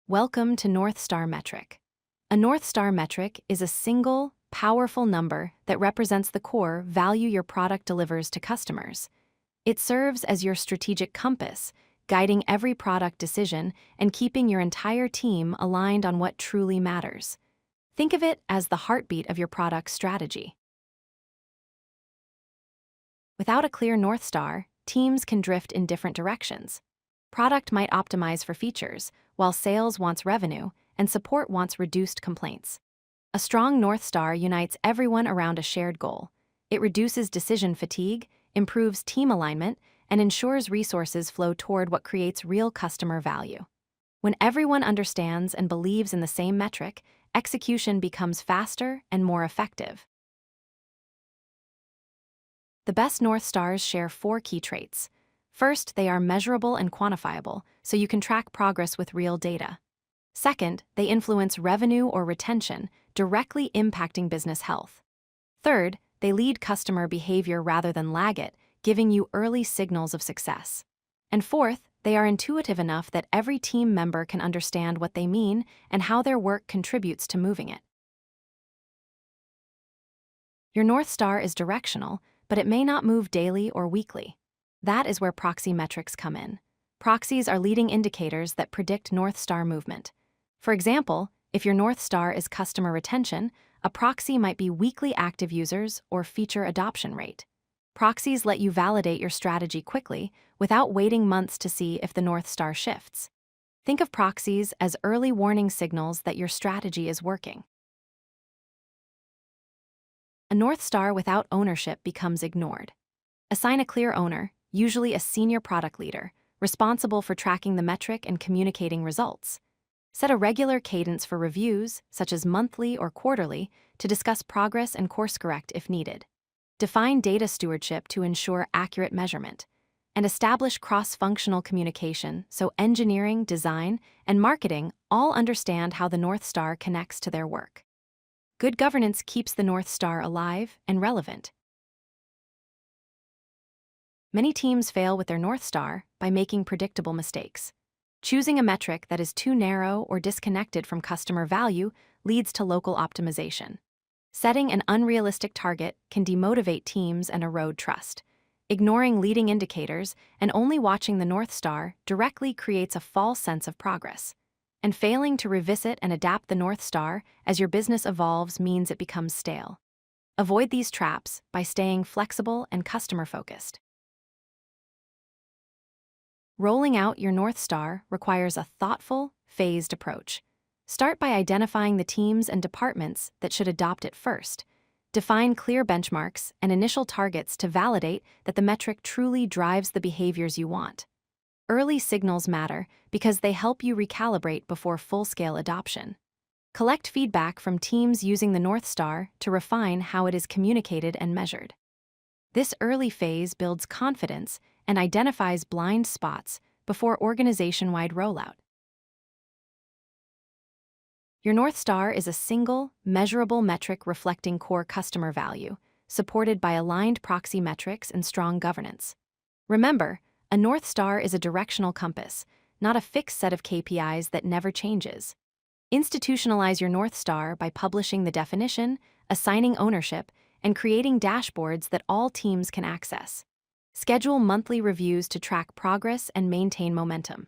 Welcome to North Star metric. A North Star metric is a single, powerful number that represents the core value your product delivers to customers. It serves as your strategic compass, guiding every product decision and keeping your entire team aligned on what truly matters. Think of it as the heartbeat of your product strategy. Without a clear North Star, teams can drift in different directions. Product might optimize for features, while sales wants revenue, and support wants reduced complaints. A strong North Star unites everyone around a shared goal. It reduces decision fatigue, improves team alignment, and ensures resources flow toward what creates real customer value. When everyone understands and believes in the same metric, execution becomes faster and more effective. The best North Stars share 4 key traits. First, they are measurable and quantifiable, so you can track progress with real data. Second, they influence revenue or retention, directly impacting business health. Third, they lead customer behavior rather than lag it, giving you early signals of success. And fourth, they are intuitive enough that every team member can understand what they mean and how their work contributes to moving it. Your North Star is directional, but it may not move daily or weekly. That is where proxy metrics come in. Proxies are leading indicators that predict North Star movement. For example, if your North Star is customer retention, a proxy might be weekly active users or feature adoption rate. Proxies let you validate your strategy quickly without waiting months to see if the North Star shifts. Think of proxies as early warning signals that your strategy is working. A North Star without ownership becomes ignored. Assign a clear owner, usually a senior product leader, responsible for tracking the metric and communicating results. Set a regular cadence for reviews, such as monthly or quarterly, to discuss progress and course correct if needed. Define data stewardship to ensure accurate measurement. And establish cross-functional communication so engineering, design, and marketing all understand how the North Star connects to their work. Good governance keeps the North Star alive and relevant. Many teams fail with their North Star by making predictable mistakes. Choosing a metric that is too narrow or disconnected from customer value leads to local optimization. Setting an unrealistic target can demotivate teams and erode trust. Ignoring leading indicators and only watching the North Star directly creates a false sense of progress. And failing to revisit and adapt the North Star as your business evolves means it becomes stale. Avoid these traps by staying flexible and customer-focused. Rolling out your North Star requires a thoughtful, phased approach. Start by identifying the teams and departments that should adopt it first. Define clear benchmarks and initial targets to validate that the metric truly drives the behaviors you want. Early signals matter because they help you recalibrate before full-scale adoption. Collect feedback from teams using the North Star to refine how it is communicated and measured. This early phase builds confidence and identifies blind spots before organization-wide rollout. Your North Star is a single, measurable metric reflecting core customer value, supported by aligned proxy metrics and strong governance. Remember, a North Star is a directional compass, not a fixed set of KPIs that never changes. Institutionalize your North Star by publishing the definition, assigning ownership, and creating dashboards that all teams can access. Schedule monthly reviews to track progress and maintain momentum.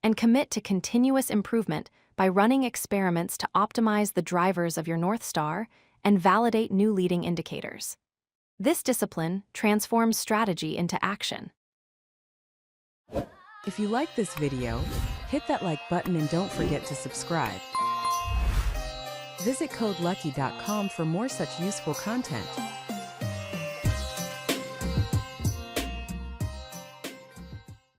And commit to continuous improvement by running experiments to optimize the drivers of your North Star and validate new leading indicators. This discipline transforms strategy into action. If you like this video, hit that like button and don't forget to subscribe. Visit codelucky.com for more such useful content.